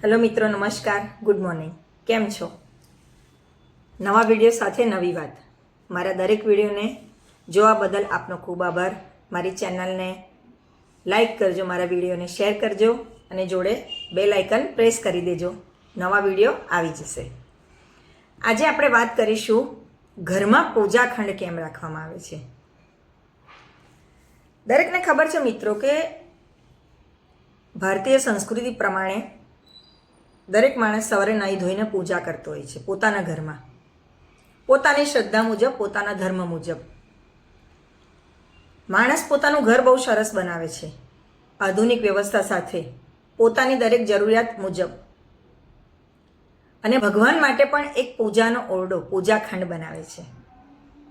Hello મિત્રો, નમસ્કાર, good morning. કેમ છો? નવા વિડીયો સાથે નવી વાત. મારા દરેક વિડીયોને જોવા બદલ આપનો ખૂબ આભાર. મારી ચેનલને લાઈક કરજો, મારા વિડીયોને શેર કરજો અને જોડે બેલ આઇકન પ્રેસ કરી દેજો. નવા વિડીયો આવી જશે. આજે આપણે વાત કરીશું ઘરમાં પૂજાખંડ કેમ રાખવામાં આવે છે. દરેકને ખબર છે મિત્રો કે ભારતીય સંસ્કૃતિ પ્રમાણે દરેક માણસ સવારે નાહી ધોઈને પૂજા કરતો હોય છે પોતાના ઘરમાં, પોતાની શ્રદ્ધા મુજબ, પોતાના ધર્મ મુજબ. માણસ પોતાનું ઘર બહુ સરસ બનાવે છે, આધુનિક વ્યવસ્થા સાથે, પોતાની દરેક જરૂરિયાત મુજબ. અને ભગવાન માટે પણ એક પૂજાનો ઓરડો, પૂજાખંડ બનાવે છે.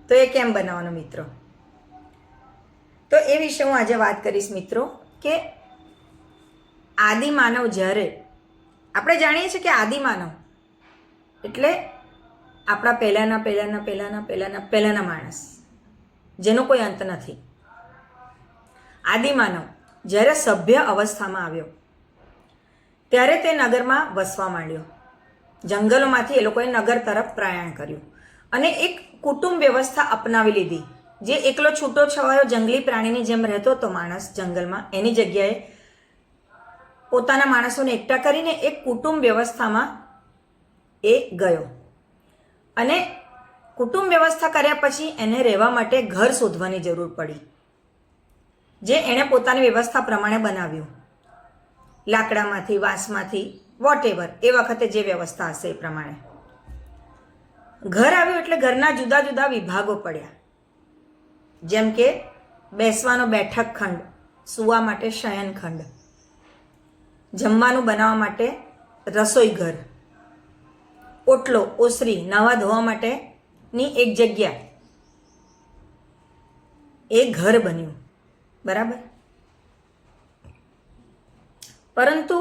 તો એ કેમ બનાવવાનો મિત્રો? તો એ વિશે હું આજે વાત કરીશ મિત્રો કે આદિમાનવ જ્યારે, આપણે જાણીએ છીએ કે આદિમાનવ એટલે આપણા પહેલાના માણસ, જેનો કોઈ અંત નથી. આદિમાનવ જ્યારે સભ્ય અવસ્થામાં આવ્યો ત્યારે તે નગરમાં વસવા માંડ્યો. જંગલોમાંથી એ લોકોએ નગર તરફ પ્રયાણ કર્યું અને એક કુટુંબ વ્યવસ્થા અપનાવી લીધી. જે એકલો છૂટો છવાયો જંગલી પ્રાણીની જેમ રહેતો હતો માણસ જંગલમાં, એની જગ્યાએ પોતાના માણસોને એકઠા કરીને એક કુટુંબ વ્યવસ્થામાં એ ગયો. અને કુટુંબ વ્યવસ્થા કર્યા પછી એને રહેવા માટે ઘર શોધવાની જરૂર પડી, જે એણે પોતાની વ્યવસ્થા પ્રમાણે બનાવ્યું. લાકડામાંથી, વાંસમાંથી, વોટેવર, એ વખતે જે વ્યવસ્થા હશે એ પ્રમાણે ઘર આવ્યું. એટલે ઘરના જુદા જુદા વિભાગો પડ્યા, જેમ કે બેસવાનો બેઠક ખંડ, સૂવા માટે શયન ખંડ, જમવાનું બનાવવા માટે રસોઈ ઘર, ઓટલો, ઓસરી, નવા ધોવા માટેની એક જગ્યા, એ ઘર બન્યું. બરાબર. પરંતુ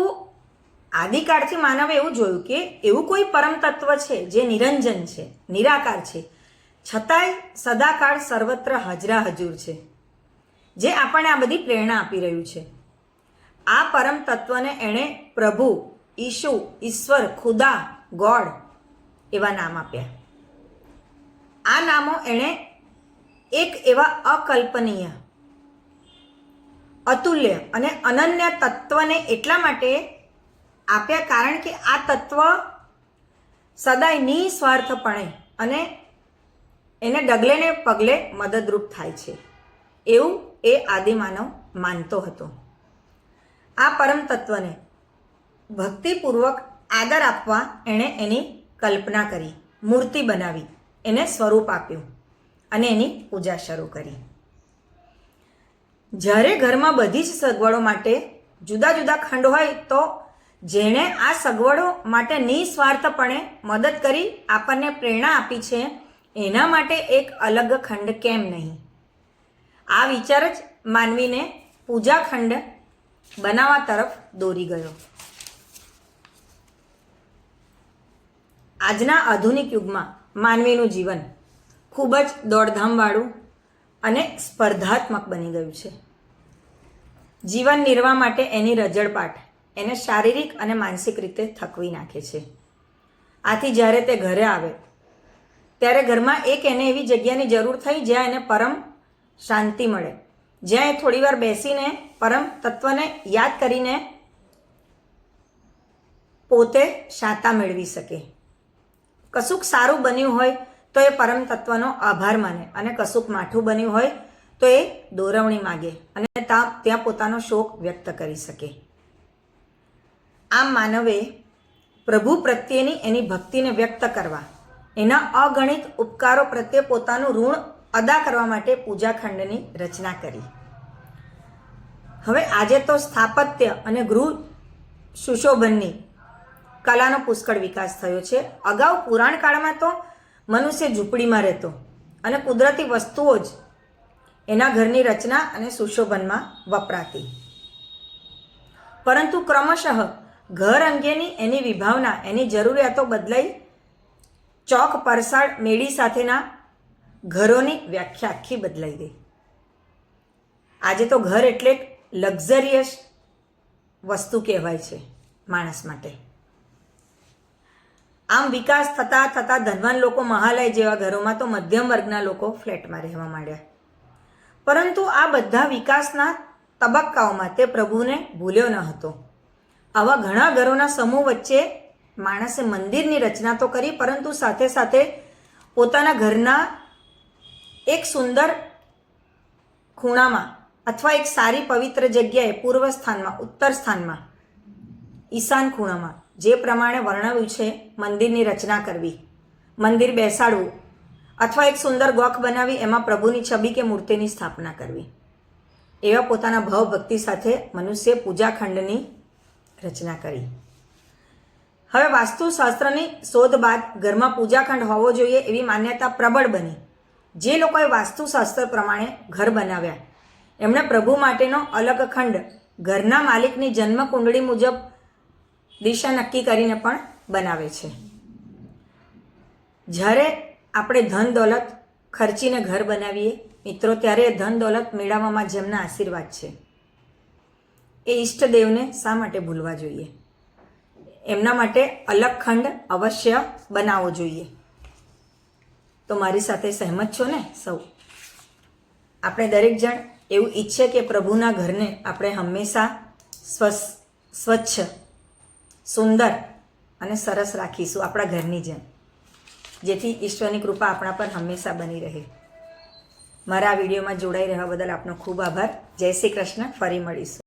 આદિકાળથી માનવે એવું જોયું કે એવું કોઈ પરમ તત્વ છે જે નિરંજન છે, નિરાકાર છે, છતાંય સદાકાળ સર્વત્ર હાજરા હજુર છે, જે આપણને આ બધી પ્રેરણા આપી રહ્યું છે. આ પરમ તત્વને એણે પ્રભુ, ઈશુ, ઈશ્વર, ખુદા, ગોડ એવા નામ આપ્યા. આ નામો એણે એક એવા અકલ્પનીય, અતુલ્ય અને અનન્ય તત્વને એટલા માટે આપ્યા કારણ કે આ તત્વ સદાય નિસ્વાર્થપણે અને એને ડગલે ને પગલે મદદરૂપ થાય છે, એવું એ આદિમાનવ માનતો હતો. આ પરમ તત્વને ભક્તિપૂર્વક આદર આપવા એણે એની કલ્પના કરી, મૂર્તિ બનાવી, એને સ્વરૂપ આપ્યું અને એની પૂજા શરૂ કરી. જ્યારે ઘરમાં બધી જ સગવડો માટે જુદા જુદા ખંડ હોય તો જેણે આ સગવડો માટે નિસ્વાર્થપણે મદદ કરી આપણને પ્રેરણા આપી છે, એના માટે એક અલગ ખંડ કેમ નહીં? આ વિચાર જ માનવીને પૂજાખંડ બનાવવા તરફ દોરી ગયો. આજના આધુનિક યુગમાં માનવીનું જીવન ખૂબ જ દોડધામવાળું અને સ્પર્ધાત્મક બની ગયું છે. જીવન નિર્વાહ માટે એની રજળપાટ એને શારીરિક અને માનસિક રીતે થકવી નાખે છે. આથી જ્યારે તે ઘરે આવે ત્યારે ઘરમાં એક એને એવી જગ્યાની જરૂર થઈ જ્યાં એને પરમ શાંતિ મળે, જ્યાં એ થોડી વાર બેસીને પરમ તત્વને યાદ કરીને પોતે શાંતા મેળવી શકે. કશુંક સારું બન્યું હોય તો એ પરમ તત્વનો આભાર માને, અને કશુંક માઠું બન્યું હોય તો એ દોરવણી માગે અને ત્યાં પોતાનો શોક વ્યક્ત કરી શકે. આમ માનવે પ્રભુ પ્રત્યેની એની ભક્તિને વ્યક્ત કરવા, એના અગણિત ઉપકારો પ્રત્યે પોતાનું ઋણ અદા કરવા માટે પૂજાખંડની રચના કરી. હવે આજે તો સ્થાપત્ય અને ગૃહ સુશોભનની કલાનો પુષ્કળ વિકાસ થયો છે. અગાઉ પુરાણ કાળમાં તો મનુષ્ય ઝૂંપડીમાં રહેતો અને કુદરતી વસ્તુઓ જ એના ઘરની રચના અને સુશોભનમાં વપરાતી. પરંતુ ક્રમશઃ ઘર અંગેની એની વિભાવના, એની જરૂરિયાતો બદલાઈ ચોક, પરસાળ, મેળી સાથેના ઘરોની વ્યાખ્યા આખી બદલાઈ ગઈ. આજે તો ઘર એટલે લક્ઝરિયસ વસ્તુ કહેવાય છે માણસ માટે. આમ વિકાસ થતાં થતાં ધનવાન લોકો મહાલય જેવા ઘરોમાં તો મધ્યમ વર્ગના લોકો ફ્લેટમાં રહેવા માંડ્યા. પરંતુ આ બધા વિકાસના તબક્કાઓમાં તે પ્રભુને ભૂલ્યો ન હતો. આવા ઘણા ઘરોના સમૂહ વચ્ચે માણસે મંદિરની રચના તો કરી, પરંતુ સાથે સાથે પોતાના ઘરના એક સુંદર ખૂણામાં અથવા એક સારી પવિત્ર જગ્યાએ પૂર્વ સ્થાનમાં, ઉત્તર સ્થાનમાં, ઈશાન ખૂણામાં જે પ્રમાણે વર્ણવ્યું છે મંદિરની રચના કરવી, મંદિર બેસાડવું અથવા એક સુંદર ગોખ બનાવી એમાં પ્રભુની છબી કે મૂર્તિની સ્થાપના કરવી, એવા પોતાના ભાવભક્તિ સાથે મનુષ્ય પૂજાખંડની રચના કરી. હવે વાસ્તુશાસ્ત્રની શોધ બાદ ઘરમાં પૂજાખંડ હોવો જોઈએ એવી માન્યતા પ્રબળ બની. જે લોકોએ વાસ્તુશાસ્ત્ર પ્રમાણે ઘર બનાવ્યા એમણે પ્રભુ માટેનો અલગ ખંડ ઘરના માલિકની જન્મ કુંડળી મુજબ દિશા નક્કી કરીને પણ બનાવે છે. જ્યારે આપણે ધન દોલત ખર્ચીને ઘર બનાવીએ મિત્રો, ત્યારે એ ધન દોલત મેળવવામાં જેમના આશીર્વાદ છે એ ઈષ્ટદેવને શા માટે ભૂલવા જોઈએ? એમના માટે અલગ ખંડ અવશ્ય બનાવવો જોઈએ. તો મારી સાથે સહેમત છો ને સૌ? આપણે દરેક જણ એવું ઈચ્છે કે પ્રભુના ઘરને આપણે હંમેશા સ્વચ્છ, સુંદર અને સરસ રાખીશું આપણા ઘરની જેમ, જેથી ઈશ્વરની કૃપા આપણા પર હંમેશા બની રહે. મારા આ વિડીયોમાં જોડાઈ રહેવા બદલ આપનો ખૂબ આભાર. જય શ્રી કૃષ્ણ. ફરી મળીશું.